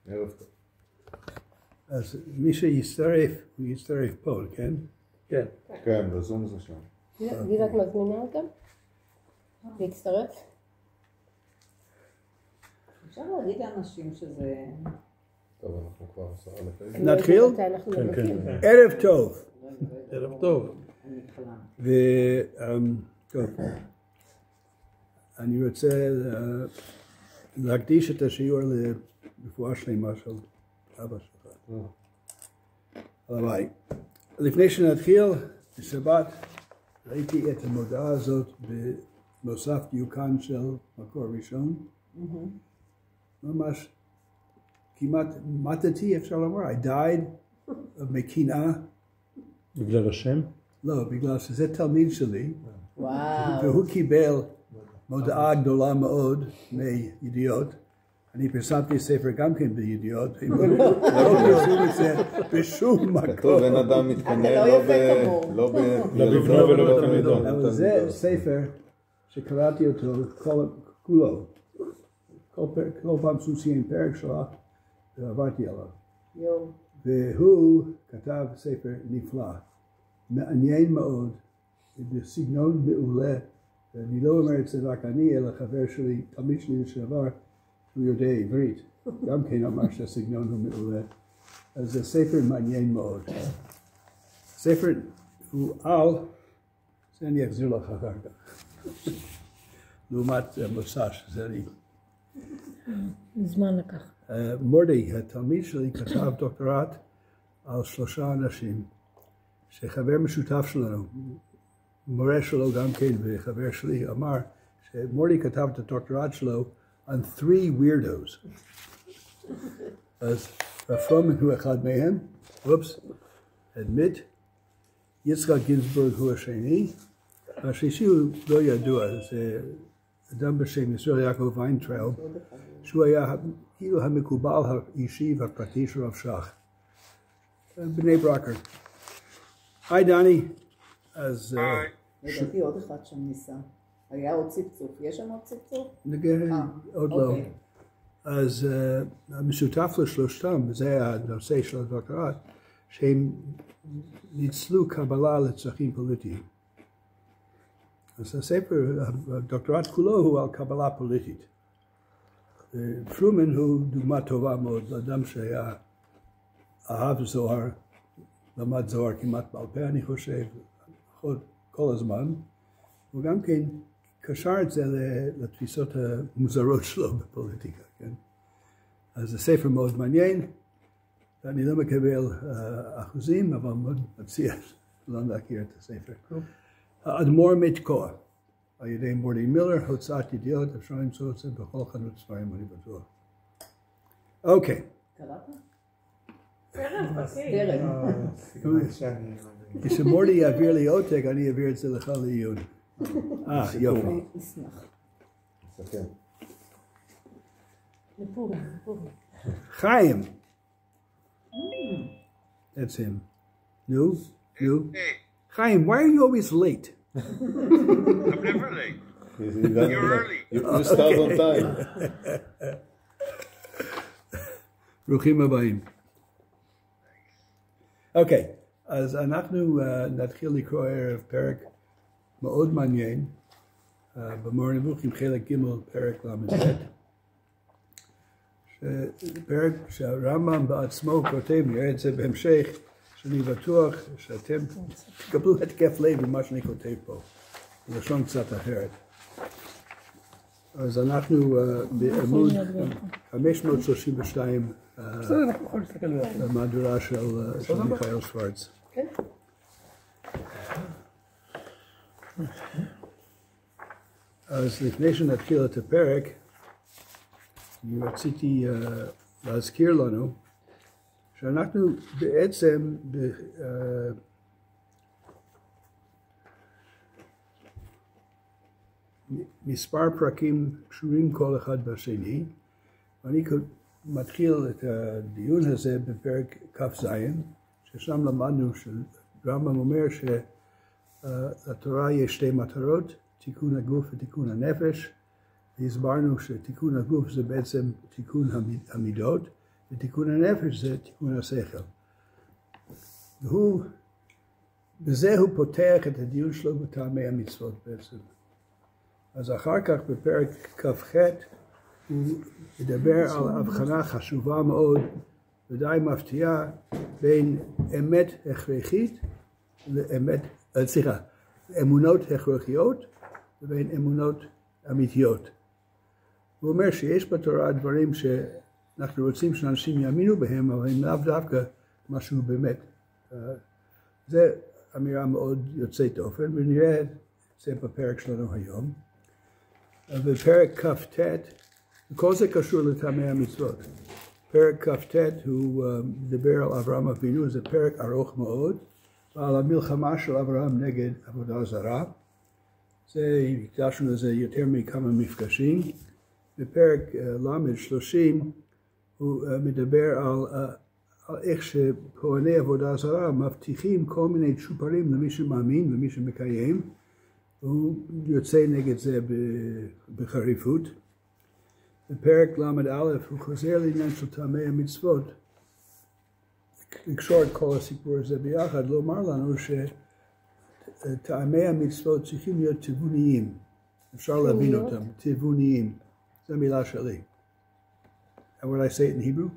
ערב טוב. אז מי שיצטרף, הוא יצטרף פה, כן? כן. כן, בזום זה שם. גילה, את מזמינה אותם? להצטרף? אפשר להגיד לאנשים שזה... טוב, אנחנו כבר 10 לפני. נתחיל? כן, כן. ערב טוב. ערב טוב. טוב. אני רוצה להקדיש את השיעור לרפואה שלמה של אבא שלך. הלוואי. לפני שנתחיל, בשבת ראיתי את המודעה הזאת בנוסף דיוקן של מקור ראשון. ממש כמעט מתתי, אפשר לומר, I died מקנאה. בגלל השם? לא, בגלל שזה תלמיד שלי. וואו. והוא קיבל מודעה גדולה מאוד מידיעות. אני פרסמתי ספר גם כן בידיעות. לא פרסום את זה בשום מקום. כתוב, אין אדם מתקנא לא בבנו ולא בתלמידו. אבל זה ספר שקראתי אותו כולו. כל פעם סוסי פרק שלך, ועברתי עליו. והוא כתב ספר נפלא, מעניין מאוד, בסגנון מעולה. ואני לא אומר את זה רק אני, אלא חבר שלי, תלמיד שלי לשעבר, הוא יודע עברית. גם כן אמר שהסגנון הוא מעולה. אז זה ספר מעניין מאוד. ספר הוא על, זה אני אחזיר לך אחר כך. לעומת מוסש, זה אני. זמן לקח. מורדי, התלמיד שלי, כתב דוקטורט על 3 אנשים, שחבר משותף שלנו, מורה שלו גם כן, וחבר שלי אמר, שמורדי כתב את הדוקטורט שלו on 3 weirdos. אז פרומן הוא אחד מהם, admit, יצחק גינזבורג הוא השני, והשלישי הוא לא ידוע, זה אדם בשם ישראל יעקב ויינטראוב, שהוא היה כאילו המקובל האישי והפרטי של רב שך. בני ברקר. היי דני. אז... לדעתי עוד אחד שם ניסה. היה עוד צפצוף. יש שם עוד צפצוף? עוד לא. אז המשותף לשלושתם, וזה היה הנושא של הדוקטורט, שהם ניצלו קבלה לצרכים פוליטיים. אז הספר, הדוקטורט כולו הוא על קבלה פוליטית. פרומן הוא דוגמה טובה מאוד לאדם שהיה אהב זוהר, למד זוהר כמעט בעל פה אני חושב, כל הזמן. הוא גם כן קשר את זה לתפיסות המוזרות שלו בפוליטיקה, כן? אז זה ספר מאוד מעניין, ואני לא מקבל אחוזים, אבל מאוד מציע לא להכיר את הספר. האדמו"ר מת תקוע, על ידי מורדי מילר, הוצאת ידיעות, אפשר למצוא את זה בכל חנות ספרים, אני בטוח. אוקיי. קראת? כשמורדי יעביר לי עותק, אני אעביר את זה לך לעיון. יופי. נשמח. סכם. חיים. That's him. No? Hey. Chaim, why are you always late? I'm never late. You're early. You start on time. ברוכים הבאים. אוקיי, אז אנחנו נתחיל לקרוא ערב פרק מאוד מעניין, במורה נבוכים חלק ג' פרק ל"ט, פרק שהרמב"ם בעצמו כותב, נראה את זה בהמשך, שאני בטוח שאתם תקבלו התקף לב ממה שאני כותב פה, בלשון קצת אחרת. אז אנחנו בעמוד 532 במהדורה של מיכאל שוורץ. אז לפני שנתחיל את הפרק, אני רציתי להזכיר לנו שאנחנו בעצם מספר פרקים קשורים כל אחד בשני, ואני מתחיל את הדיון הזה בפרק כ"ז, ששם למדנו שרמב"ם אומר שלתורה יש 2 מטרות, תיקון הגוף ותיקון הנפש, והסברנו שתיקון הגוף זה בעצם תיקון המידות, ותיקון הנפש זה תיקון השכל. בזה הוא פותח את הדיון שלו בטעמי המצוות בעצם. אז אחר כך בפרק כ"ח הוא מדבר על הבחנה חשובה מאוד ודי מפתיעה בין אמת הכרחית אמונות הכרחיות לבין אמונות אמיתיות. הוא אומר שיש בתורה דברים שאנחנו רוצים שאנשים יאמינו בהם, אבל הם לאו דווקא משהו באמת. זה אמירה מאוד יוצאת אופן, ונראה את זה בפרק שלנו היום. בפרק כ"ט, כל זה קשור לטעמי המצוות. פרק כ"ט הוא מדבר על אברהם אבינו, זה פרק ארוך מאוד, ועל המלחמה של אברהם נגד עבודה זרה. הקדשנו לזה יותר מכמה מפגשים. בפרק ל'30 הוא מדבר על איך שכהני עבודה זרה מבטיחים כל מיני צ'ופרים למי שמאמין ומי שמקיים. הוא יוצא נגד זה בחריפות. בפרק ל"א הוא חוזר לעניין של טעמי המצוות. לקשור את כל הסיפור הזה ביחד, לומר לנו שטעמי המצוות צריכים להיות תבוניים. אפשר להבין אותם, תבוניים. זו מילה שלי. How would I say it in Hebrew?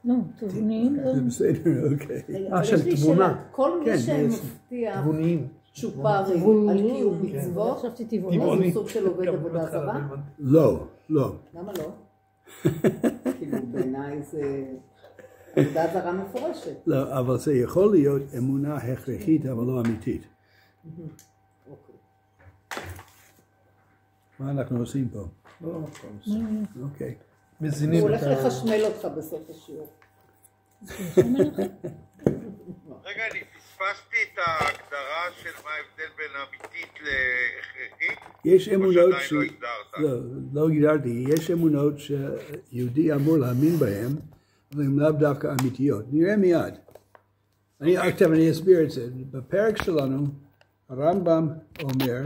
לא, תבוניים. זה בסדר, אוקיי. של תבונה. כל מי שמבטיח תבוניים. צ'ופרים על קיום מצוות, חשבתי אז טבעוני. הוא סוג של עובד עבודה זרה? לא, לא. למה לא? כאילו בעיניי זה עבודה זרה מפורשת. לא, אבל זה יכול להיות אמונה הכרחית, אבל לא אמיתית. מה אנחנו עושים פה? אוקיי. הוא מזינים הולך את לחשמל אותך בסוף השיעור. רגע, אני פספסתי את ההגדרה של מה ההבדל בין אמיתית להכרחית? יש אמונות שעדיין לא הגדרת. לא הגדרתי, יש אמונות שיהודי אמור להאמין בהן, אבל הן לאו דווקא אמיתיות. נראה מיד. אני אסביר את זה. בפרק שלנו, הרמב"ם אומר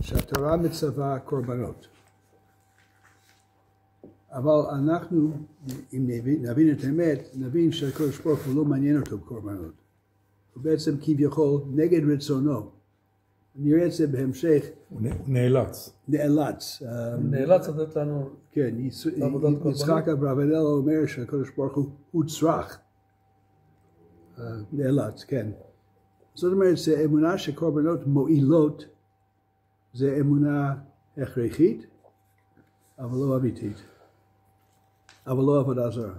שהתורה מצווה קורבנות. אבל אנחנו, אם נבין את האמת, נבין שהקדוש ברוך הוא לא מעניין אותו קורבנות. הוא בעצם כביכול נגד רצונו. נראה את זה בהמשך. הוא נאלץ. נאלץ. נאלץ לתת לנו... כן, יצחק אברבנאל אומר שהקדוש ברוך הוא צרך. נאלץ, כן. זאת אומרת, זה אמונה שקורבנות מועילות, זה אמונה הכרחית, אבל לא אמיתית. אבל לא עבודה זרה.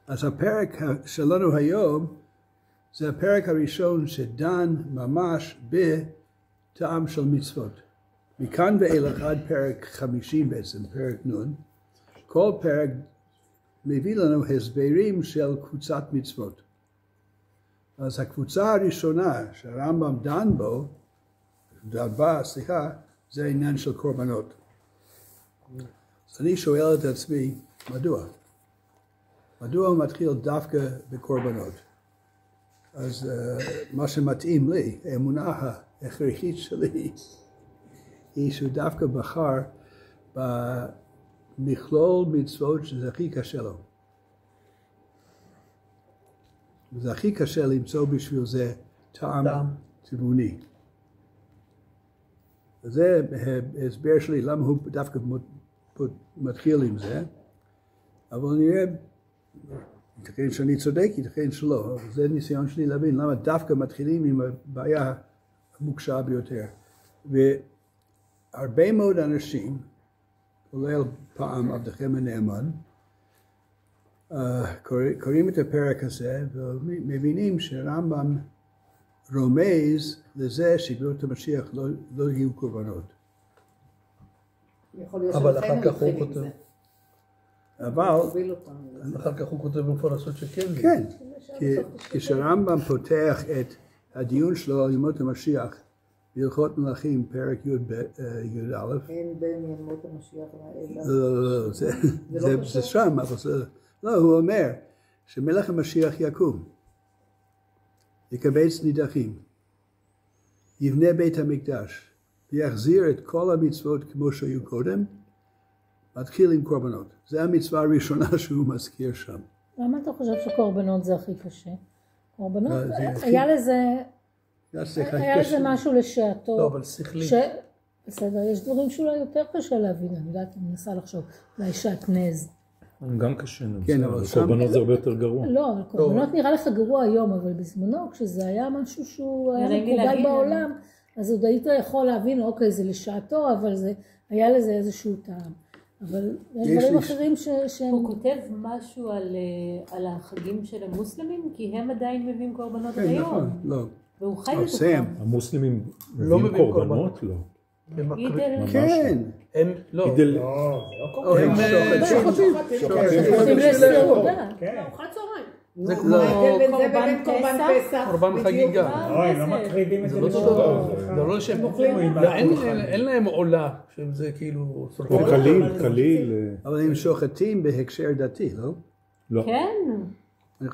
אז הפרק שלנו היום, זה הפרק הראשון שדן ממש בטעם של מצוות. מכאן ואילך עד פרק 50 בעצם, פרק נ', כל פרק מביא לנו הסברים של קבוצת מצוות. אז הקבוצה הראשונה שהרמב"ם דן בה, זה העניין של קורבנות. אז אני שואל את עצמי, מדוע? מדוע הוא מתחיל דווקא בקורבנות? אז מה שמתאים לי, האמונה ההכרחית שלי, היא שהוא דווקא בחר במכלול מצוות שזה הכי קשה לו. זה הכי קשה למצוא בשביל זה טעם תבוני. וזה הסבר שלי למה הוא דווקא מתחיל עם זה, אבל נראה, ייתכן שאני צודק, ייתכן שלא, אבל זה ניסיון שלי להבין למה דווקא מתחילים עם הבעיה המוקשה ביותר. והרבה מאוד אנשים, כולל פעם עבדכם הנאמן, קוראים את הפרק הזה ומבינים שהרמב"ם רומז לזה שבימות המשיח לא יהיו קורבנות. אבל אחר כך הוא כותב. אבל אחר כך הוא כותב מפורשות שכן. כן, כשהרמב"ם פותח את הדיון שלו על ימות המשיח, בהלכות מלכים, פרק י"א. אין בין ימות המשיח לא, זה שם, אבל זה... לא, הוא אומר שמלך המשיח יקום, יקבץ נידחים, יבנה בית המקדש, ויחזיר את כל המצוות כמו שהיו קודם, מתחיל עם קורבנות. זו המצווה הראשונה שהוא מזכיר שם. למה אתה חושב שקורבנות זה הכי קשה? קורבנות, היה לזה משהו לשעתו. לא, אבל שכלי. בסדר, יש דברים שאולי יותר קשה להבין, אני יודעת, אני מנסה לחשוב, אולי שעטנז. גם קשה, כן, אבל קורבנות זה הרבה יותר גרוע. לא, אבל קורבנות נראה לך גרוע היום, אבל בזמנו, כשזה היה משהו שהוא היה מקובל בעולם, אז עוד היית יכול להבין, אוקיי, זה לשעתו, אבל היה לזה איזשהו טעם. אבל יש דברים אחרים שהם... הוא כותב משהו על החגים של המוסלמים, כי הם עדיין מביאים קורבנות היום. כן, נכון, לא. והוא חי בתוכם. המוסלמים מביאים קורבנות? לא. כן. הם לא. הם שוחטים לסעודה. ארוחת צהריים. זה כמו קורבן פסח. קורבן חגיגה. לא, הם לא מקריבים את זה. זה לא שהם אין להם עולה, שזה כאילו... קליל. אבל הם שוחטים בהקשר דתי, לא? לא. כן.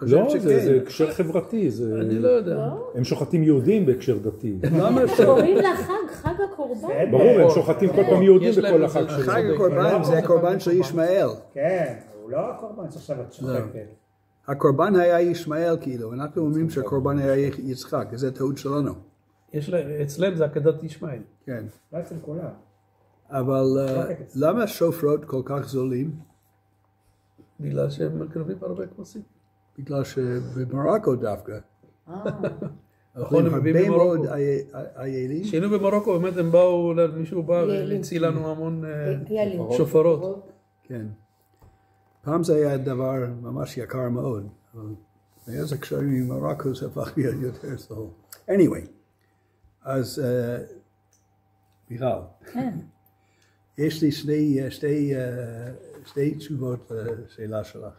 לא, זה הקשר חברתי. אני לא יודע. הם שוחטים יהודים בהקשר דתי. קוראים לחג, חג הקורבן. ברור, הם שוחטים כל פעם יהודים בכל החג שלהם. חג הקורבן זה הקורבן של ישמעאל. כן, הוא לא הקורבן שעכשיו את שוחטת. הקורבן היה ישמעאל כאילו, אנחנו אומרים שהקורבן היה יצחק, זה טעות שלנו. אצלם זה עקדת ישמעאל. כן. לא אצל כולם. אבל למה שופרות כל כך זולים? בגלל שהם מקרבים הרבה כבשים. בגלל שבמרוקו דווקא. נכון, הם הרבה מאוד איילים. שהיינו במרוקו, באמת הם באו, מישהו בא והציל לנו המון שופרות. כן. פעם זה היה דבר ממש יקר מאוד, אבל היה זה קשרים עם מרוקו זה הפך להיות יותר סול. anyway, אז מיכל, יש לי שתי תשובות לשאלה שלך.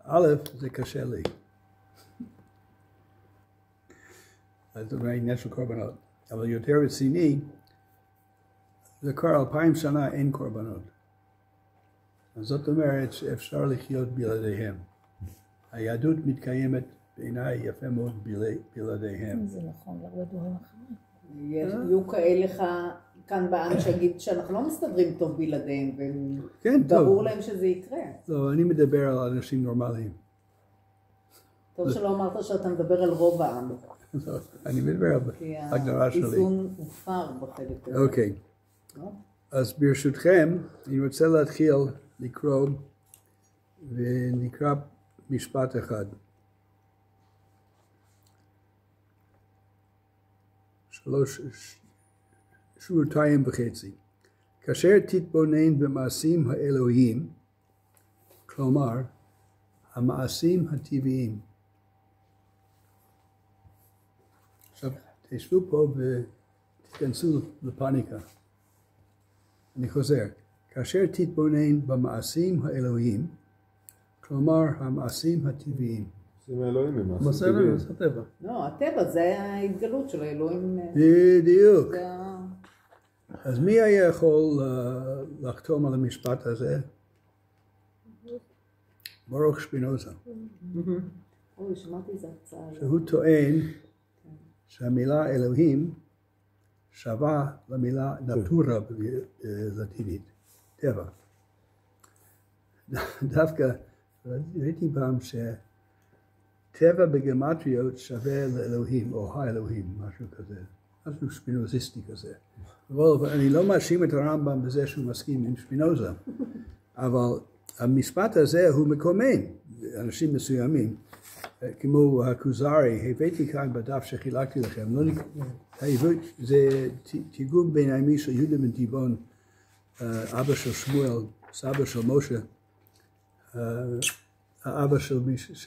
א', זה קשה לי. זאת אומרת, עניין של קורבנות. אבל יותר רציני, זה כבר 2000 שנה אין קורבנות. אז זאת אומרת שאפשר לחיות בלעדיהם. היהדות מתקיימת בעיניי יפה מאוד בלעדיהם. זה נכון, להרבה דברים אחרים. יהיו כאלה כאן בעם שיגיד שאנחנו לא מסתדרים טוב בלעדיהם, וברור להם שזה יקרה. לא, אני מדבר על אנשים נורמליים. טוב שלא אמרת שאתה מדבר על רוב העם. אני מדבר על הגדרה שלי. כי האיזון הופר בחלק הזה. אוקיי. אז ברשותכם, אני רוצה להתחיל לקרוא, ונקרא משפט אחד. 3 שבועיים וחצי. כאשר תתבונן במעשים האלוהיים, כלומר, המעשים הטבעיים. עכשיו, תשבו פה ותתכנסו לפאניקה. אני חוזר. כאשר תתבונן במעשים האלוהיים, כלומר, המעשים הטבעיים. מעשים האלוהים הם מעשים טבעיים. זה הטבע. לא, הטבע זה ההתגלות של האלוהים. בדיוק. אז מי היה יכול לחתום על המשפט הזה? ברוך שפינוזה. אוי, שמעתי איזה הצעה. שהוא טוען שהמילה אלוהים שווה למילה נטורה בלטינית, טבע. דווקא ראיתי פעם שטבע בגמטריות שווה לאלוהים או האלוהים, משהו כזה, משהו שפינוזיסטי כזה. אבל אני לא מאשים את הרמב"ם בזה שהוא מסכים עם שפינוזה, אבל המשפט הזה הוא מקומם, אנשים מסוימים, כמו הכוזרי, הבאתי כאן בדף שחילקתי לכם, זה תיגום ביניים של יהודה בן תיבון, אבא של שמואל, סבא של משה, האבא של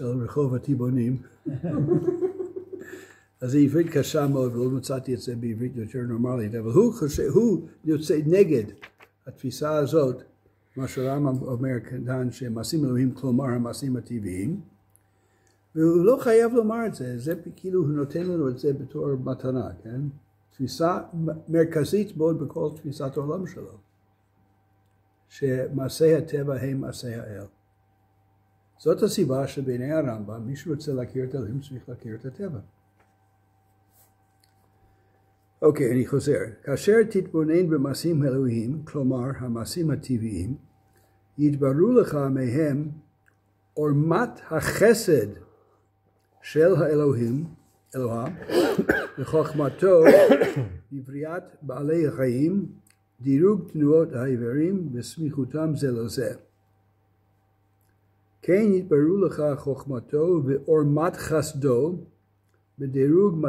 רחוב התיבונים. אז זה עברית קשה מאוד, ולא מצאתי את זה בעברית יותר נורמלית, אבל הוא יוצא נגד התפיסה הזאת, מה שהרמב"ם אומר כאן, שמעשים אלוהים כלומר המעשים הטבעיים, והוא לא חייב לומר את זה, זה כאילו הוא נותן לנו את זה בתור מתנה, כן? תפיסה מרכזית מאוד בכל תפיסת העולם שלו, שמעשי הטבע הם מעשי האל. זאת הסיבה שבעיני הרמב"ם, מי שרוצה להכיר את אלוהים צריך להכיר את הטבע. אוקיי, אני חוזר. כאשר תתבונן במעשים אלוהים, כלומר המעשים הטבעיים, יתבררו לך מהם עורמת החסד של האלוהים, אלוהה, וחוכמתו בבריאת בעלי החיים, דירוג תנועות האיברים וסמיכותם זה לזה. כן יתבררו לך חוכמתו ועורמת חסדו בדירוג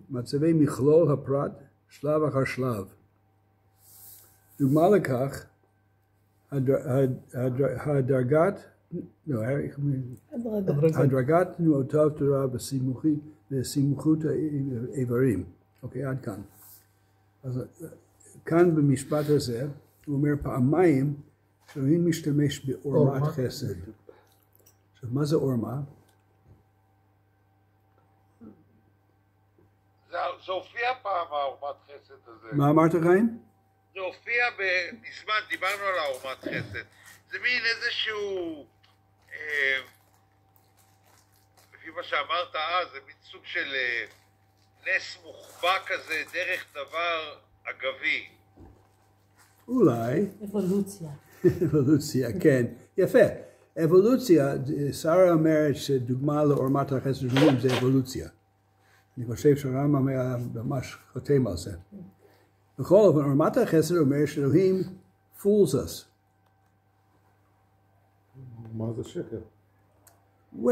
מצבי מכלול הפרט שלב אחר שלב. דוגמה לכך, הדרגת תנועותיו תורה וסימוכות האיברים. אוקיי, עד כאן. אז כאן במשפט הזה הוא אומר פעמיים שאלוהים משתמש בעורמת חסד. עכשיו, מה זה עורמה? זה הופיע פעם העורמת חסד הזה. מה אמרת חיים? זה הופיע מזמן, דיברנו על העורמת חסד. זה מין איזשהו, לפי מה שאמרת זה מין סוג של נס מוחבא כזה, דרך דבר אגבי. אולי. אבולוציה. אבולוציה, כן. יפה. אבולוציה, שרה אומרת שדוגמה לעורמת החסד שלהם זה אבולוציה. אני חושב שהרמב"ם היה ממש חותם על זה. בכל אופן, עורמת החסד אומר שאלוהים fools us. מה זה שקר? Well,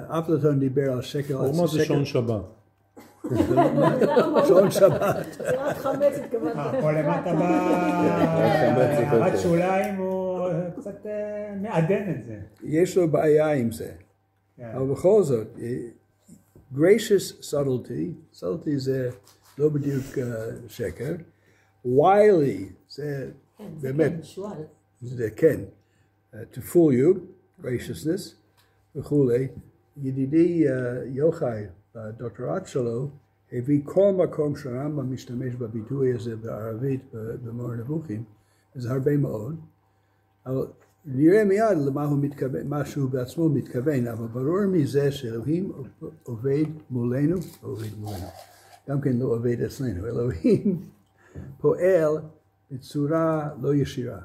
אפלטון דיבר על שקר. עורמה זה שעון שבת. שעון שבת. זה רק חמץ התכוונת. פה למטה בהערת שוליים הוא קצת מעדן את זה. יש לו בעיה עם זה. אבל בכל זאת, gracious subtlety זה לא בדיוק שקר, wily זה באמת, זה כן, to fool you, graciousness וכולי. ידידי יוחאי בדוקטורט שלו הביא כל מקום שהרמב"ם משתמש בביטוי הזה בערבית במורה נבוכים, וזה הרבה מאוד, אבל נראה מיד למה הוא מתכוון, מה שהוא בעצמו מתכוון, אבל ברור מזה שאלוהים עובד מולנו, גם כן לא עובד אצלנו, אלוהים פועל בצורה לא ישירה.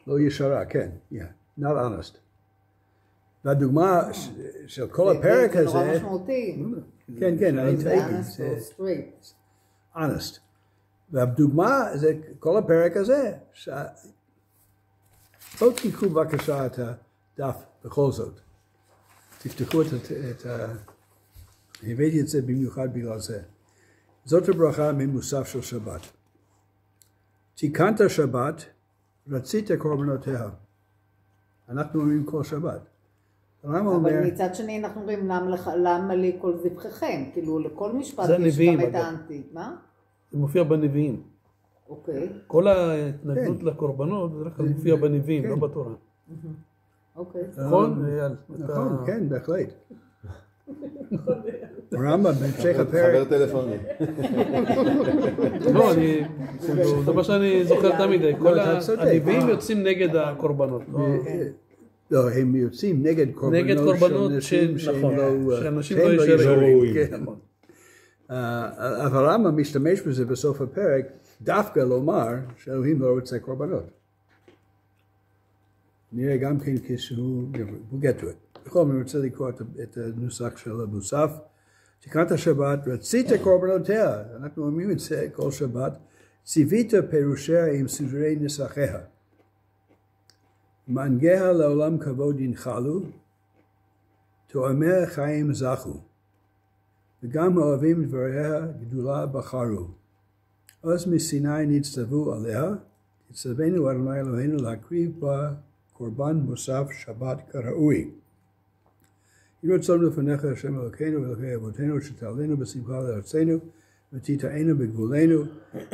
לא ישרה, כן, not honest. והדוגמה של כל הפרק הזה, זה נורא משמעותי. כן, אני טעיתי, זה honest. והדוגמה זה כל הפרק הזה, בואו תיקחו בבקשה את הדף בכל זאת. תפתחו את הבאתי את זה במיוחד בגלל זה. זאת הברכה ממוסף של שבת. תיקנת שבת, רצית קורבנותיה. אנחנו אומרים כל שבת. אבל מצד שני אנחנו אומרים למה לי כל זבחיכם, כאילו לכל משפט יש גם את האנטי, מה? זה מופיע בנביאים. אוקיי. כל ההתנגדות לקורבנות זה מופיע בנביאים, לא בתורה. אוקיי. נכון? נכון, כן, בהחלט. רמב"ם, בהמשך הפרק. חבר טלפוני. לא, זה מה שאני זוכר תמיד. כל הנביאים יוצאים נגד הקורבנות. לא, הם יוצאים נגד קורבנות שאנשים לא ישרים. אבל רמב"ם משתמש בזה בסוף הפרק, דווקא לומר שאלוהים לא רוצה קורבנות. נראה גם כן כשהוא, we'll get to it. בכל זאת אני רוצה לקרוא את הנוסח של המוסף. תיקנת השבת, רצית קורבנותיה, אנחנו אומרים את זה כל שבת, ציווית פירושיה עם סדרי נסחיה. מנגיה לעולם כבוד ינחלו, תואמיה חיים זכו. וגם אוהבים דבריה גדולה בחרו. אז מסיני נצטוו עליה, תצווינו אדוני אלוהינו להקריב בה קורבן מוסף שבת כראוי. יהי רצון לפניך השם אלוקינו ואלוקי אבותינו שתעלינו בשמחה לארצנו ותיטענו בגבולנו,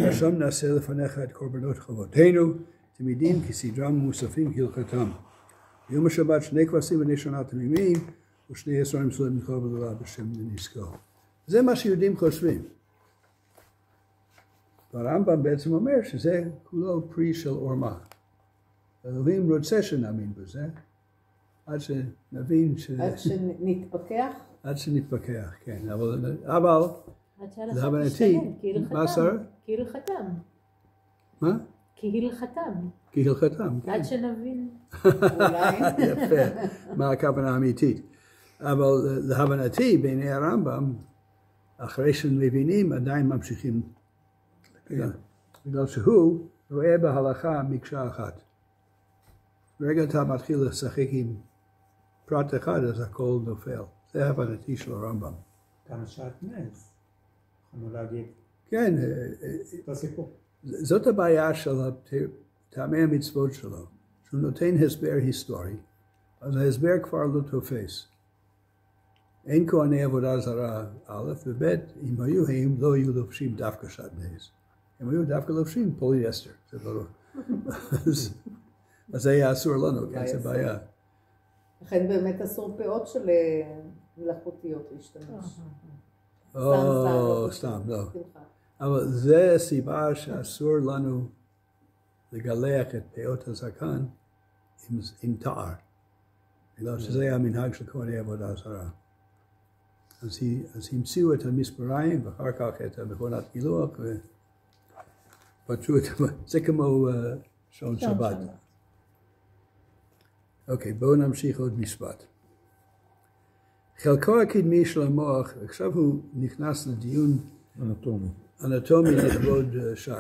ושם נעשה לפניך את קורבנות חובותינו, תמידים כסדרם ומוספים כהלכתם. ביום השבת 2 כבשים בני שנה תמימים ו2 עשרה מסורים מכל בגדולה בשם ונזכור. זה מה שיהודים חושבים. והרמב"ם בעצם אומר שזה כולו פרי של עורמה. אלוהים רוצה שנאמין בזה, עד שנבין עד שנתפכח? עד שנתפכח, כן. אבל להבנתי, מה שר? כהלכתם. מה? כהלכתם. כהלכתם, כן. עד שנבין. אולי. יפה, מה הכוונה האמיתית. אבל להבנתי, בעיני הרמב"ם, אחרי שמבינים, עדיין ממשיכים. בגלל שהוא רואה בהלכה מקשה אחת. ברגע אתה מתחיל לשחק עם פרט אחד, אז הכל נופל. זה הבנתי של הרמב"ם. כמה שעטנז, יכולנו להגיד. כן, בסיפור. זאת הבעיה של טעמי המצוות שלו, שהוא נותן הסבר היסטורי, אז ההסבר כבר לא תופס. אין כהני עבודה זרה, א', וב', אם היו הם לא היו לובשים דווקא שעטנז. הם היו דווקא לובשים פוליאסטר, זה ברור. אז זה היה אסור לנו, כן, זה בעיה. לכן באמת אסור פאות של מלאכותיות להשתמש. סתם, לא. אבל זה הסיבה שאסור לנו לגלח את פאות הזקן עם תער. בגלל שזה היה המנהג של כהני עבודה זרה. אז המציאו את המספריים ואחר כך את מכונת גילוח ופתרו את זה כמו שעון שבת. אוקיי, בואו נמשיך עוד משפט. חלקו הקדמי של המוח, עכשיו הוא נכנס לדיון אנטומי לכבוד שי.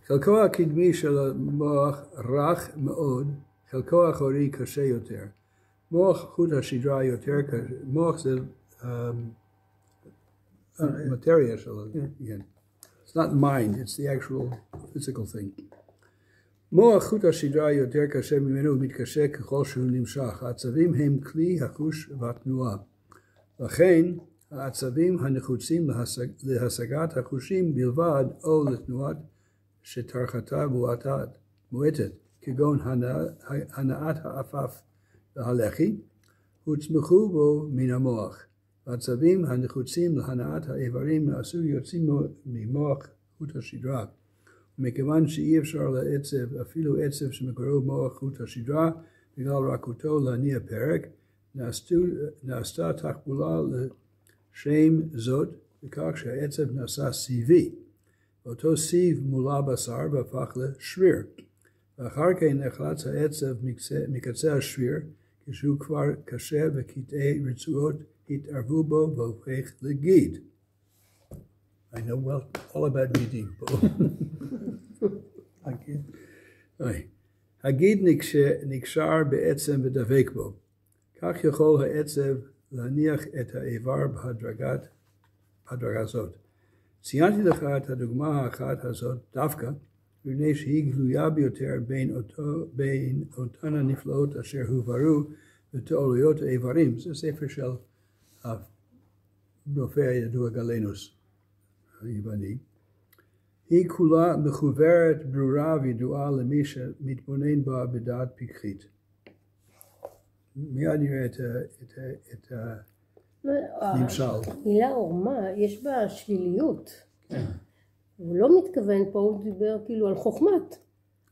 חלקו הקדמי של המוח רך מאוד, חלקו האחורי קשה יותר. מוח חוט השדרה יותר קשה, מוח זה material שלו. It's not mind, it's the actual physical thing. מוח חוט השדרה יותר קשה ממנו ומתקשה ככל שהוא נמשך. העצבים הם כלי החוש והתנועה. לכן העצבים הנחוצים להשגת החושים בלבד או לתנועת שטרחתה מועטת, כגון הנעת האפף והלחי, הוצמחו בו מן המוח. העצבים הנחוצים להנעת האיברים מהסוג יוצאים ממוח חוט השדרה. מכיוון שאי אפשר לעצב, אפילו עצב שמקורו מוח חוט השדרה, בגלל רכותו להניע פרק, נעשתה תחבולה לשם זאת, בכך שהעצב נעשה סיבי. אותו סיב מולא בשר והפך לשריר. ואחר כן נחלץ העצב מקצה השריר, כשהוא כבר קשה וקטעי רצועות התערבו בו והופך לגיד. I know all about גידים פה. הגיד נקשר בעצם ודבק בו. כך יכול העצב להניח את האיבר בהדרגה זאת. ציינתי לך את הדוגמה האחת הזאת דווקא, מפני שהיא גלויה ביותר בין אותן הנפלאות אשר הובהרו בתיאוריות האיברים. זה ספר של הרופא הידוע גלנוס היווני. היא כולה מחוברת, ברורה וידועה למי שמתבונן בה בדעת פיקחית. מיד נראה את הנמשל. מילה עורמה, יש בה שליליות. הוא לא מתכוון פה, הוא דיבר כאילו על חוכמת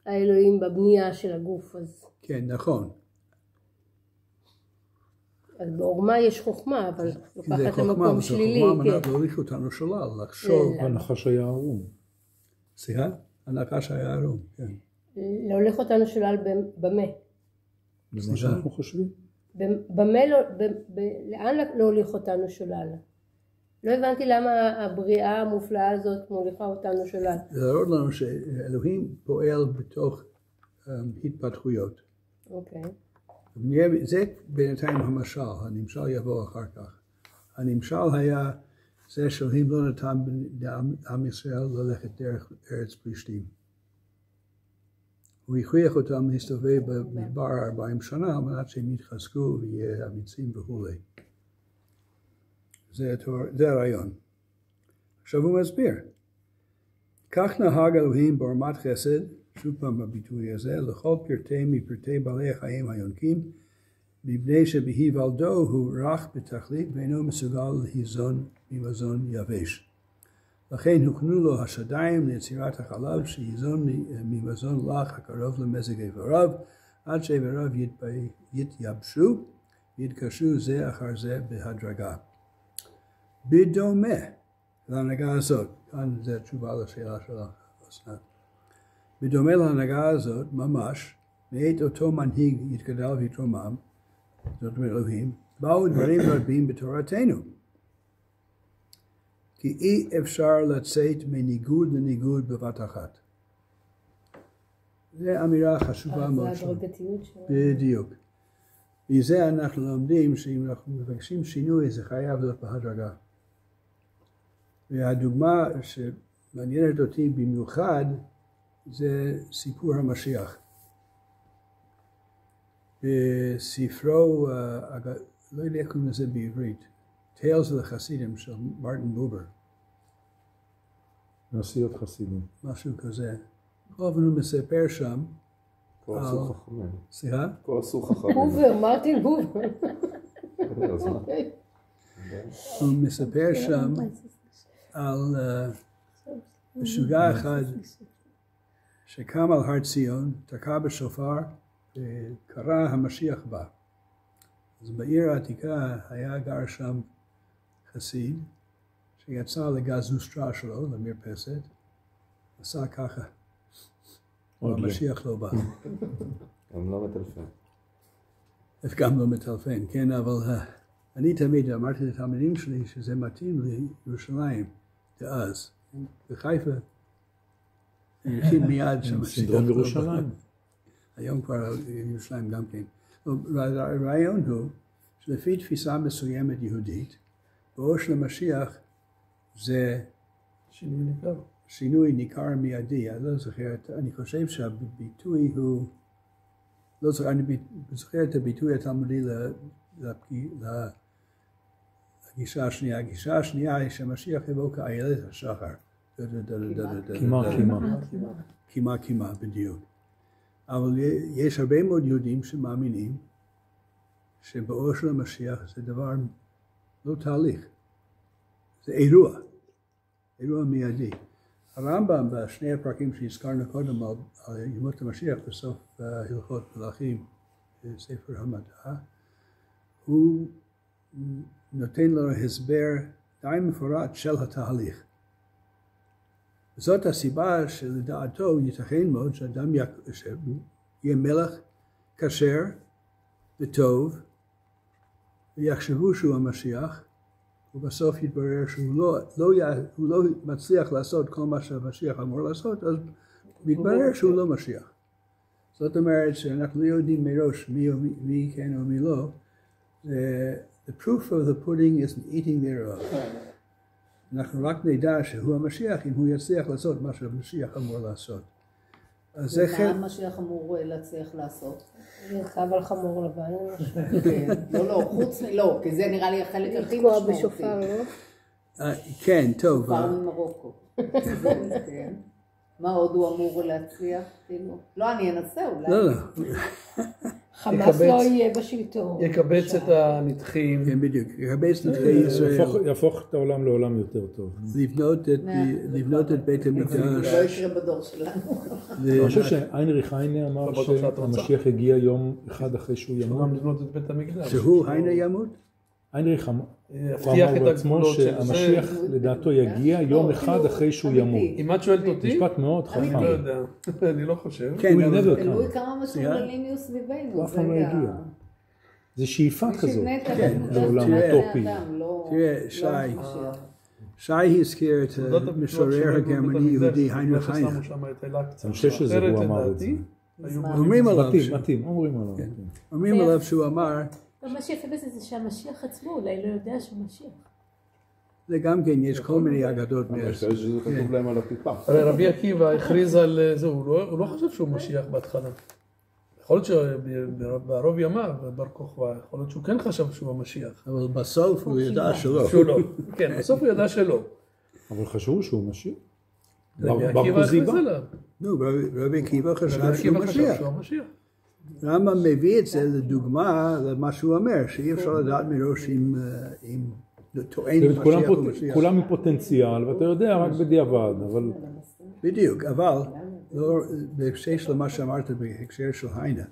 האלוהים בבנייה של הגוף. כן, נכון. אז בעורמה יש חוכמה, אבל לוקחת למקום שלילי. זה חוכמה מנת להוליך אותנו שולל, לחשוב. הנחש היה ערום. סליחה? הנחש היה ערום, כן. להוליך אותנו שולל במה? זה מה שאנחנו חושבים. במה, לאן להוליך אותנו שולל? לא הבנתי למה הבריאה המופלאה הזאת מוליכה אותנו שולל. זה להראות לנו שאלוהים פועל בתוך התפתחויות. אוקיי. זה בינתיים המשל, הנמשל יבוא אחר כך. הנמשל היה זה שאלוהים לא נתן לעם ישראל ללכת דרך ארץ פלישתים. הוא הכריח אותם להסתובב במדבר 40 שנה, על מנת שהם יתחזקו ויהיה אמיצים וכו'. זה הרעיון. עכשיו הוא מסביר. כך נהג אלוהים בעורמת חסד, שוב פעם בביטוי הזה, לכל פרטי מפרטי בעלי החיים היונקים, מפני שבהיוולדו הוא רך בתכלית ואינו מסוגל להיזון ממזון יבש. לכן הוכנו לו השדיים ליצירת החלב שיזון ממזון לח הקרוב למזג איבריו, עד שאיבריו יתייבשו ויתקשרו זה אחר זה בהדרגה. בדומה להנהגה הזאת, כאן זו תשובה לשאלה שלך, אסנת. בדומה להנהגה הזאת, ממש, מעת אותו מנהיג יתגדל ויתרומם, זאת אומרת אלוהים, באו דברים רבים בתורתנו. כי אי אפשר לצאת מניגוד לניגוד בבת אחת. זו אמירה חשובה מאוד. זה הדרגתיות שלנו. בדיוק. מזה אנחנו לומדים שאם אנחנו מבקשים שינוי זה חייב להיות בהדרגה. והדוגמה שמעניינת אותי במיוחד זה סיפור המשיח. בספרו, לא יודע איך קוראים לזה בעברית, Tales of the Hasidim של מרטין בובר. נסיעות חסידים. משהו כזה. הוא מספר שם. כבר עשו חכמים. סליחה? כבר עשו חכמים. בובר, מרטין בובר. הוא מספר שם על משוגע אחד שקם על הר ציון, תקע בשופר וקרא המשיח בא. אז בעיר העתיקה היה גר שם חסיד שיצא לגזוסטרה שלו, למרפסת, עשה ככה. המשיח לא בא. גם לא מטלפן. גם לא מטלפן, כן, אבל אני תמיד אמרתי לתלמידים שלי שזה מתאים לירושלים דאז. בחיפה, הם יודעים מיד שהמשיח לא בא. ירושלים. היום כבר ירושלים גם כן. הרעיון הוא שלפי תפיסה מסוימת יהודית, באור של המשיח זה שינוי ניכר מיידי. אני לא זוכר, אני חושב שהביטוי הוא, לא זוכר, אני זוכר את הביטוי התלמודי לגישה השנייה. הגישה השנייה היא שהמשיח יבוא כאיילת השחר. כמעט, בדיוק. אבל יש הרבה מאוד יהודים שמאמינים שבאור של המשיח זה דבר לא תהליך, זה אירוע מיידי. הרמב"ם בשני הפרקים שהזכרנו קודם על ימות המשיח בסוף הלכות מלכים, ספר המדע, הוא נותן לו הסבר די מפורט של התהליך. זאת הסיבה שלדעתו ייתכן מאוד שאדם יהיה מלך כשר וטוב ויחשבו שהוא המשיח ובסוף יתברר שהוא לא מצליח לעשות כל מה שהמשיח אמור לעשות, אז מתברר שהוא לא משיח. זאת אומרת שאנחנו לא יודעים מראש מי כן או מי לא. The proof of the pudding is eating thereof. אנחנו רק נדע שהוא המשיח אם הוא יצליח לעשות מה שהמשיח אמור לעשות. ומה המשיח אמור להצליח לעשות? לרכב על חמור לבן. לא, כי זה נראה לי החלק הכי לתקוע משמעותי. בשופר, לא? כן, טוב. שופר ממרוקו. מה עוד הוא אמור להצליח? לא, אני אנסה אולי. לא. חמאס לא יהיה בשלטון. יקבץ את הנדחים. כן, בדיוק. יקבץ נדחי ישראל. יהפוך את העולם לעולם יותר טוב. לבנות את בית המקדש. לא יקרה בדור שלנו. אני חושב שהיינריך היינה אמר שהמשיח יגיע יום אחד אחרי שהוא ימות. גם לבנות את בית המקדש. שהוא היינה ימות? היינריך אמר בעצמו שהמשיח לדעתו יגיע יום אחד אחרי שהוא ימות. אם את שואלת אותי? משפט מאוד חכם. אני לא יודע. אני לא חושב. תלוי כמה משוללים יהיו סביבנו. הוא אף פעם לא הגיע. זה שאיפה כזאת. כן, לעולם אוטופי. תראה, שי הזכיר את המשורר הגרמני יהודי היינריך היינה. אני חושב שזה הוא אמר את זה. אומרים עליו. מתאים, אומרים עליו שהוא אמר. מה שיפה בזה זה שהמשיח עצמו אולי לא יודע שהוא משיח. זה גם כן, יש כל מיני אגדות. שזה כתוב להם על הטיפה. הרי רבי עקיבא הכריז על זה, הוא לא חושב שהוא משיח בהתחלה. יכול להיות שבערוב ימיו, בר כוכבא, יכול להיות שהוא כן חשב שהוא המשיח. אבל בסוף הוא ידע שלא. כן, בסוף הוא ידע שלא. אבל חשבו שהוא משיח. רבי עקיבא הכריז עליו. רבי עקיבא חשב שהוא משיח. רמב"ם מביא את זה לדוגמה למה שהוא אומר, שאי אפשר לדעת מראש אם טוען משיח או משיח. כולם עם פוטנציאל, ואתה יודע רק בדיעבד, אבל... בדיוק, אבל בהקשר של מה שאמרת בהקשר של היינה,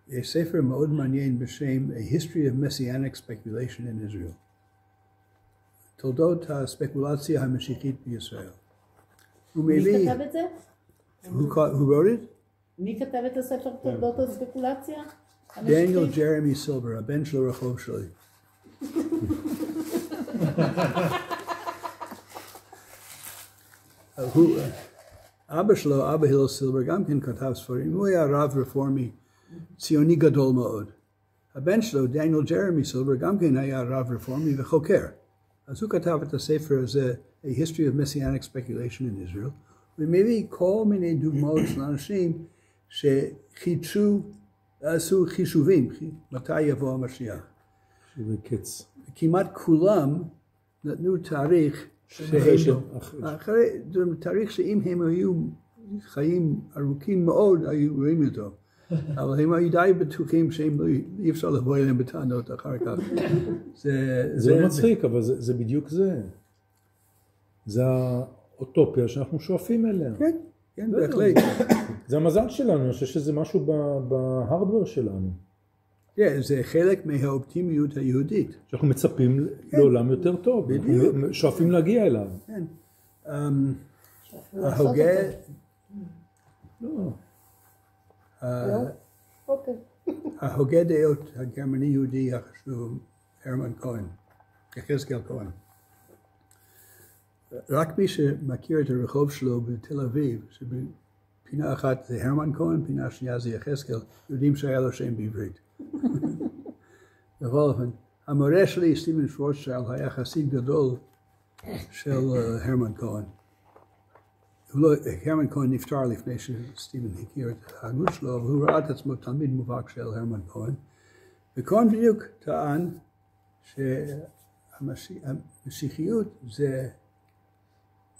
יש ספר מאוד מעניין בשם A History of Messianic Speculation in Israel. תולדות הספקולציה המשיחית בישראל. מי כתב את זה? Who wrote it? מי כתב את הספר תולדות הספקולציה? דניאל ג'רמי סילבר, הבן של הרחוב שלי. אבא שלו, אבא הלל סילבר, גם כן כתב ספרים. הוא היה רב רפורמי, ציוני גדול מאוד. הבן שלו, דניאל ג'רמי סילבר, גם כן היה רב רפורמי וחוקר. אז הוא כתב את הספר הזה, A History of Messianic Speculation in Israel, ומביא כל מיני דוגמאות של אנשים שחידשו, עשו חישובים, מתי יבוא המשיח. שבקץ. כמעט כולם נתנו תאריך, תאריך שאם הם היו חיים ארוכים מאוד, היו רואים אותו. אבל הם היו די בטוחים שאי אפשר לבוא אליהם בטענות אחר כך. זה לא מצחיק, אבל זה בדיוק זה. זה האוטופיה שאנחנו שואפים אליה. כן, כן, בהחלט. זה המזל שלנו, אני חושב שזה משהו בהארדוור שלנו. כן, זה חלק מהאופטימיות היהודית. שאנחנו מצפים לעולם יותר טוב. אנחנו שואפים להגיע אליו. כן. ההוגה... ההוגה דעות הגרמני יהודי החשוב, הרמן כהן, יחזקאל כהן. רק מי שמכיר את הרחוב שלו בתל אביב, שפינה אחת זה הרמן כהן, פינה שנייה זה יחזקאל, יודעים שהיה לו שם בעברית. בכל אופן, המורה שלי, סטיבן שוורצשילד, היה חסיד גדול של הרמן כהן. הרמן כהן נפטר לפני שסטיבן הכיר את ההגות שלו, אבל הוא ראה את עצמו תלמיד מובהק של הרמן כהן. וכהן בדיוק טען שהמשיחיות זה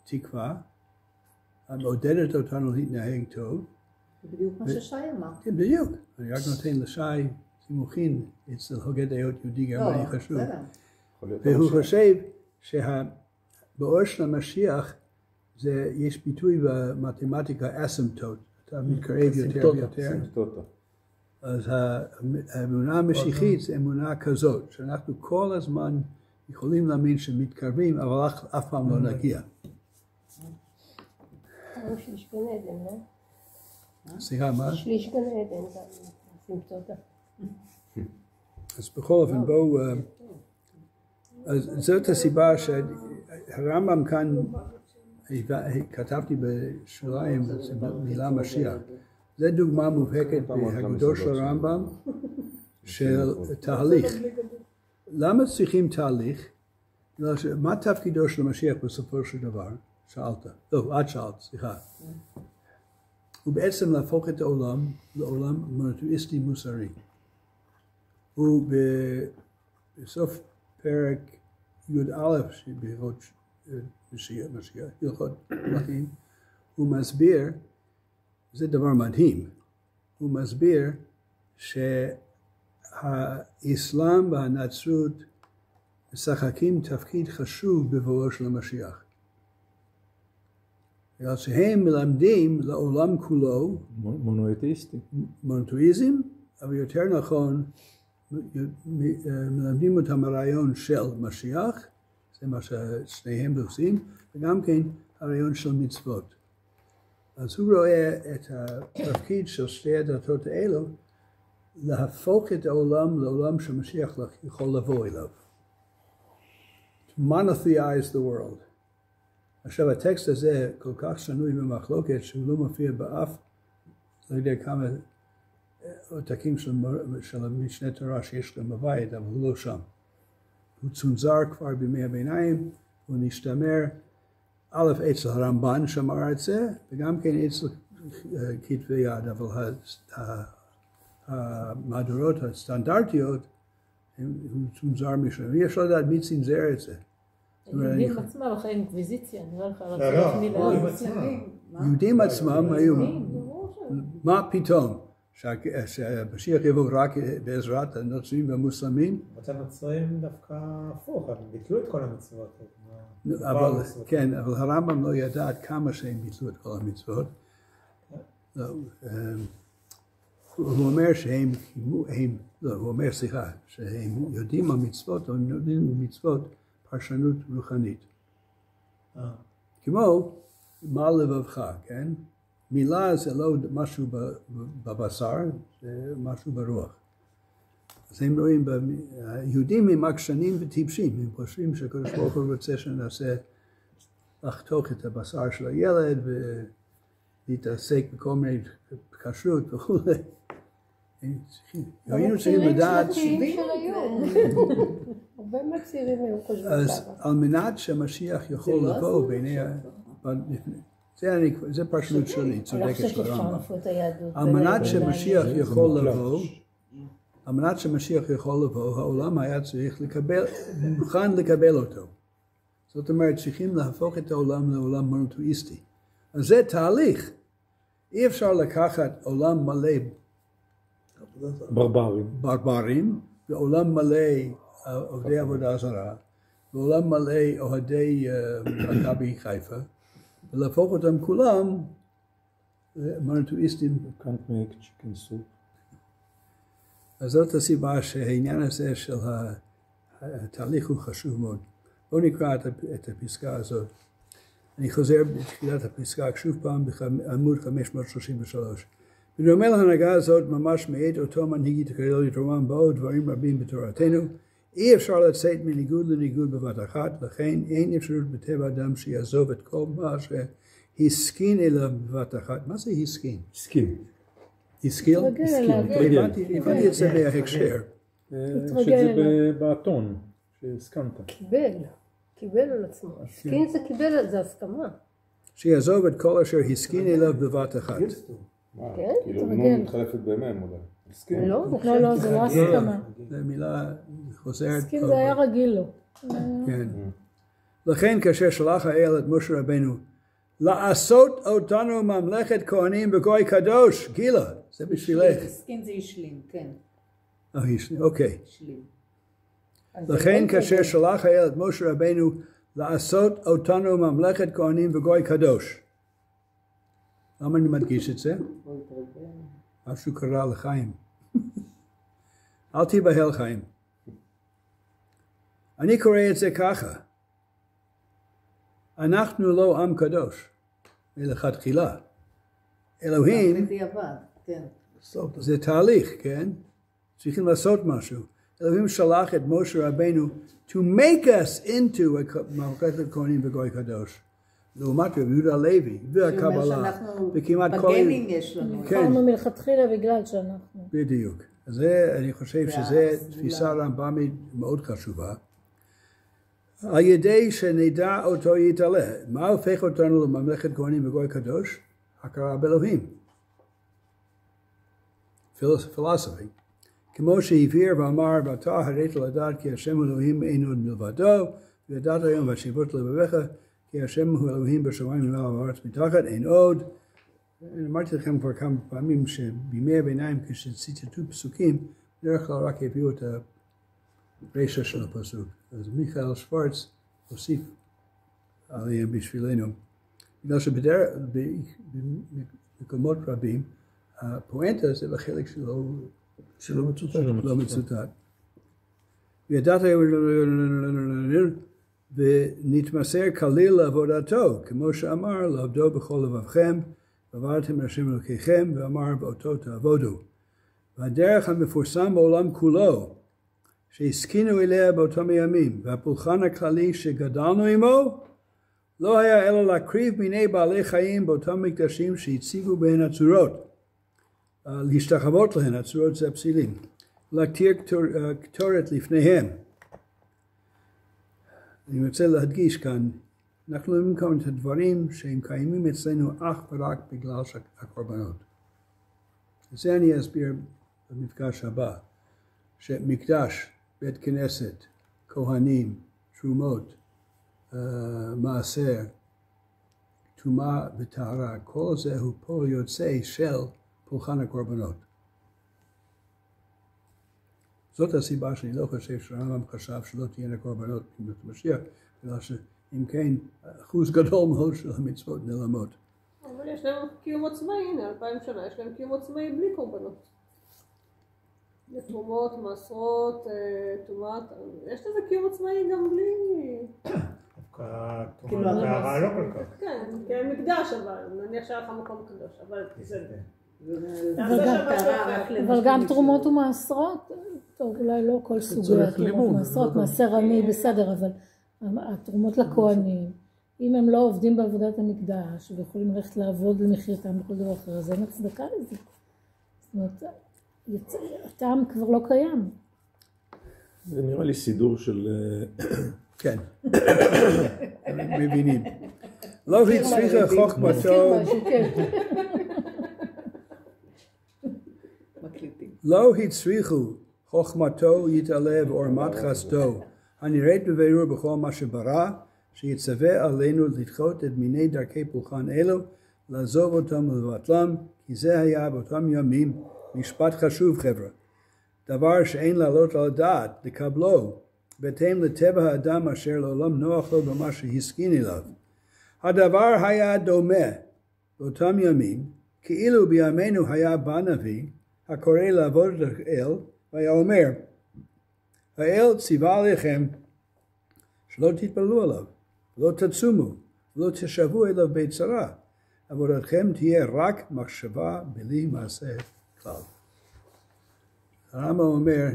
תקווה, המעודדת אותנו להתנהג טוב. זה בדיוק מה ששי אמר. כן, בדיוק. אני רק נותן לשי סימוכין אצל הוגה דעות יהודי גרמני חשוב. והוא חושב שבאור של המשיח יש ביטוי במתמטיקה אסימפטוט, אתה מתקרב יותר ויותר. אז האמונה המשיחית זה אמונה כזאת, שאנחנו כל הזמן יכולים להאמין שמתקרבים, אבל אף פעם לא נגיע. שליש גן עדן, לא? סליחה, מה? שליש גן עדן, זה אסימפטוטה. אז בכל אופן, בואו... אז זאת הסיבה שהרמב"ם כאן, כתבתי בשוליים, מילה משיח. זו דוגמה מובהקת בהגותו של הרמב"ם של תהליך. למה צריכים תהליך? מה תפקידו של המשיח בסופו של דבר? שאלת. לא, את שאלת, סליחה. הוא בעצם להפוך את העולם לעולם מונותאיסטי מוסרי. הוא בסוף פרק י"א בהלכות משיח, הלכות מלכים, הוא מסביר, זה דבר מדהים, הוא מסביר שהאסלאם והנצרות משחקים תפקיד חשוב בבואו של המשיח. בגלל שהם מלמדים לעולם כולו מונותאיסטי. מונותאיזם, אבל יותר נכון, מלמדים אותם הרעיון של משיח, זה מה ששניהם עושים, וגם כן הרעיון של מצוות. אז הוא רואה את התפקיד של שתי הדתות האלו, להפוך את העולם לעולם שמשיח יכול לבוא אליו. To monotheize the world. עכשיו הטקסט הזה כל כך שנוי במחלוקת שהוא לא מופיע באף, לא יודע כמה עותקים של המשנה תורה שיש גם בבית, אבל הוא לא שם. הוא צונזר כבר בימי הביניים, הוא נשתמר, א' אצל הרמב"ן שמר את זה, וגם כן אצל כתבי יד, אבל המהדורות הסטנדרטיות, הוא צונזר משם. יש לדעת מי צנזר את זה. יהודים עצמם אחרי אינקוויזיציה, נראה לך יהודים עצמם היו, מה פתאום? שהמשיח יבוא רק בעזרת הנוצרים והמוסלמים? מצב הנוצרים דווקא הפוך, הם ביטלו את כל המצוות. כן, אבל הרמב"ם לא ידע עד כמה שהם ביטלו את כל המצוות. הוא אומר שהם יודעים המצוות, או הם יודעים במצוות פרשנות רוחנית. כמו מה לבבך, כן? מילה זה לא משהו בבשר, זה משהו ברוח. אז הם רואים, היהודים הם עקשנים וטיפשים, הם חושבים שהקדוש ברוך הוא רוצה שנעשה לחתוך את הבשר של הילד ולהתעסק בכל מיני כשרות וכו'. היינו צריכים לדעת... הרבה מהצעירים היו חושבים ככה. אז על מנת שהמשיח יכול לבוא בעיני... זה פרשנות שלי, צודקת של הרמב"ם. על מנת שמשיח יכול לבוא, העולם היה צריך מוכן לקבל אותו. זאת אומרת, צריכים להפוך את העולם לעולם מונותאיסטי. אז זה תהליך. אי אפשר לקחת עולם מלא ברברים, ועולם מלא עובדי עבודה זרה, ועולם מלא אוהדי מכבי חיפה, ולהפוך אותם כולם מונותאיסטים. Can't make chicken soup. אז זאת הסיבה שהעניין הזה של התהליך הוא חשוב מאוד. בואו נקרא את הפסקה הזאת. אני חוזר בתחילת הפסקה שוב פעם בעמוד 533. בדומה להנהגה הזאת ממש מעת אותו מנהיג תקרא לתרומם באו דברים רבים בתורתנו. אי אפשר לצאת מניגוד לניגוד בבת אחת, לכן אין אפשרות בטבע אדם שיעזוב את כל מה שהסכין אליו בבת אחת. מה זה הסכין? הסכין. השכיל? הבנתי את זה בהקשר. שזה באתון, שהסכמת. קיבל על עצמו. הסכין זה קיבל על זה הסכמה. שיעזוב את כל אשר הסכין אליו בבת אחת. כן? כאילו נו מתחלפת במם אולי. לא, זה לא הסכמה. זו מילה חוזרת. הסכין זה היה רגיל לו. כן. לכן כאשר שלח האל את משה רבנו, לעשות אותנו ממלכת כהנים בגוי קדוש, גילה, זה בשבילך. הסכין זה השלים, כן. אוקיי. לכן כאשר שלח האל את משה רבנו, לעשות אותנו ממלכת כהנים בגוי קדוש. למה אני מדגיש את זה? משהו קרה לחיים. אל תיבהל חיים. אני קורא את זה ככה. אנחנו לא עם קדוש. מלכתחילה. אלוהים, זה תהליך, כן? צריכים לעשות משהו. אלוהים שלח את משה רבנו to make us into מלכת כהנים בגוי קדוש. לעומת רבי יהודה הלוי והקבלה וכמעט כל... בגנים יש לנו. בחרנו מלכתחילה בגלל שאנחנו. בדיוק. אז אני חושב שזו תפיסה רמב"מית מאוד חשובה. על ידי שנדע אותו יתעלה. מה הופך אותנו לממלכת כהנים בגוי קדוש? הכרה באלוהים. פילוסופי. כמו שהבהיר ואמר, ואתה הראת לדעת כי השם אלוהים אין עוד מלבדו, וידעת היום והשיבות לבביך, כי השם הוא אלוהים בשמיים למעלה ובארץ מתחת, אין עוד. אמרתי לכם כבר כמה פעמים שבימי הביניים כשציטטו פסוקים, בדרך כלל רק הביאו את הרשע של הפסוק. אז מיכאל שוורץ הוסיף עליהם בשבילנו. בגלל שבמקומות רבים, הפואנטה זה בחלק שלא מצוטט. וידעת ונתמסר כליל לעבודתו, כמו שאמר, לעבדו בכל לבבכם, ועבדתם השם אלוקיכם, ואמר באותו תעבודו. והדרך המפורסם בעולם כולו, שהסכינו אליה באותם הימים, והפולחן הכללי שגדלנו עמו, לא היה אלא להקריב מיני בעלי חיים באותם מקדשים שהציבו בהן הצורות, להשתחוות להן, הצורות זה הפסילים, להקטיר קטורת לפניהם. אני רוצה להדגיש כאן, אנחנו לומדים כאן את הדברים שהם קיימים אצלנו אך ורק בגלל הקורבנות. זה אני אסביר במפגש הבא, שמקדש, בית כנסת, כהנים, תרומות, מעשר, טומאה וטהרה, כל זה הוא פועל יוצא של פולחן הקורבנות. זאת הסיבה שאני לא חושב שהרמב"ם חשב שלא תהיינה קורבנות בימות המשיח, בגלל שאם כן, אחוז גדול מאוד של המצוות נעלמות. אבל יש להם קיום עצמאי, הנה 2000 שנה, יש להם קיום עצמאי בלי קורבנות. תרומות, מעשרות, טומאת, יש לזה קיום עצמאי גם בלי... תרומות והרעה לא כל כך. כן, כן, מקדש אבל, נניח שהיה לך מקום קדוש, אבל זה... אבל גם תרומות ומעשרות, טוב, אולי לא כל סוגי התרומות ומעשרות, מעשר עני בסדר, אבל התרומות לכהנים, אם הם לא עובדים בעבודת המקדש ויכולים ללכת לעבוד למחייתם בכל דבר אחר, אז אין הצדקה לזה. זאת אומרת, הטעם כבר לא קיים. זה נראה לי סידור של... כן, מבינים. לא הצליחה חוכמתו... לא הצליחו חוכמתו יתעלה ועורמת חסדו, הנראית בבירור בכל מה שברא, שיצווה עלינו לדחות את מיני דרכי פולחן אלו, לעזוב אותם ולבטלם, כי זה היה באותם ימים משפט חשוב חבר'ה. דבר שאין לעלות על הדעת, לקבלו, בהתאם לטבע האדם אשר לעולם נוח לו במה שהסכין אליו. הדבר היה דומה באותם ימים, כאילו בימינו היה בא נביא, הקורא לעבוד את האל, והיה אומר, האל ציווה עליכם שלא תתפללו עליו, לא תצומו, לא תשבו אליו ביצרה, עבודתכם תהיה רק מחשבה בלי מעשה כלל. הרמב"ם אומר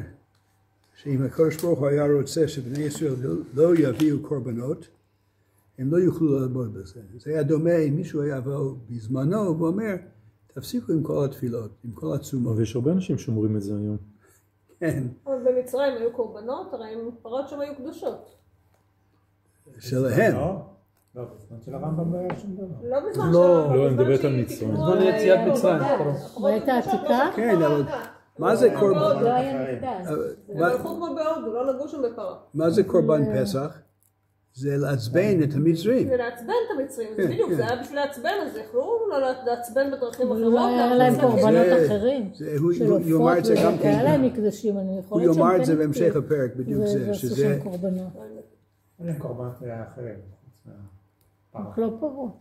שאם הקדוש ברוך הוא היה רוצה שבני ישראל לא יביאו קורבנות, הם לא יוכלו לעבוד בזה. זה היה דומה אם מישהו היה בא בזמנו ואומר, תפסיקו עם כל התפילות, עם כל התשומות. ויש הרבה אנשים שאומרים את זה היום. כן. אבל במצרים היו קורבנות, הרי פרות שם היו קדושות. שלהם. לא, בזמן של הרמב"ם לא היה שום דבר. לא בזמן לא, אני מדברת על מצרים. בזמן יציאת מצרים. בעת העתיקה? כן, אבל מה זה קורבן? לא היה מקדש. הם הלכו כמו בהודו, לא נגעו שם בפרה. מה זה קורבן פסח? זה לעצבן את המצרים. זה לעצבן את המצרים, זה בדיוק, זה היה בשביל לעצבן, אז יכלו לעצבן בדרכים אחרות. אולי היה להם קורבנות אחרים. הוא יאמר את זה גם כן. היה להם מקדשים, אני יכולה הוא יאמר את זה בהמשך הפרק, בדיוק זה. ועשו שם קורבנות. אין קורבנות אחרים. רק לא פרות.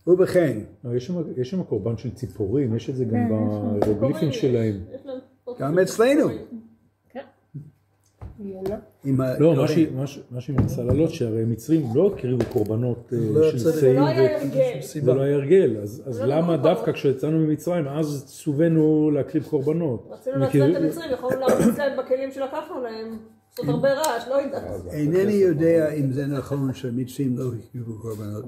ובכן. יש שם קורבן של ציפורים, יש את זה גם בהירוגליפים שלהם. גם אצלנו. לא, מה שהיא מנסה לעלות, שהרי מצרים לא הקריבו קורבנות של שעיר, זה לא היה הרגל, אז למה דווקא כשיצאנו ממצרים, אז סובנו להקריב קורבנות? רצינו לעצבן את המצרים, יכולנו להרביץ להם בכלים שלקחנו להם, זאת הרבה רעש, לא יודעת. אינני יודע אם זה נכון שהמצרים לא הקריבו קורבנות,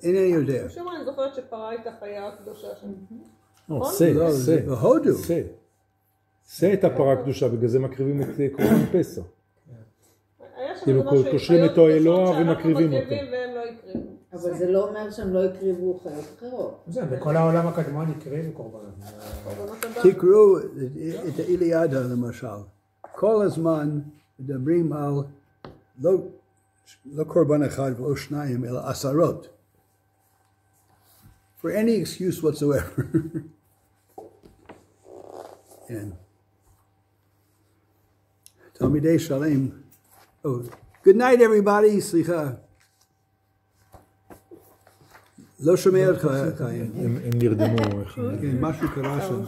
אינני יודע. משום אני זוכרת שפרה הייתה חיה קדושה שם. בהודו. זה את הפרה הקדושה, בגלל זה מקריבים את קורבן פסח. כאילו קושרים את האלוה ומקריבים אותו. אבל זה לא אומר שהם לא הקריבו חיות אחרות. בכל העולם הקדמון הקריבו קורבנות. תקראו את האיליאדה למשל. כל הזמן מדברים על לא קורבן אחד ולא שניים, אלא עשרות. For any excuse whatsoever. כן. תלמידי שלם. Good night everybody, סליחה. לא שומע אותך, חיים. הם נרדמו. כן, משהו קרה שם.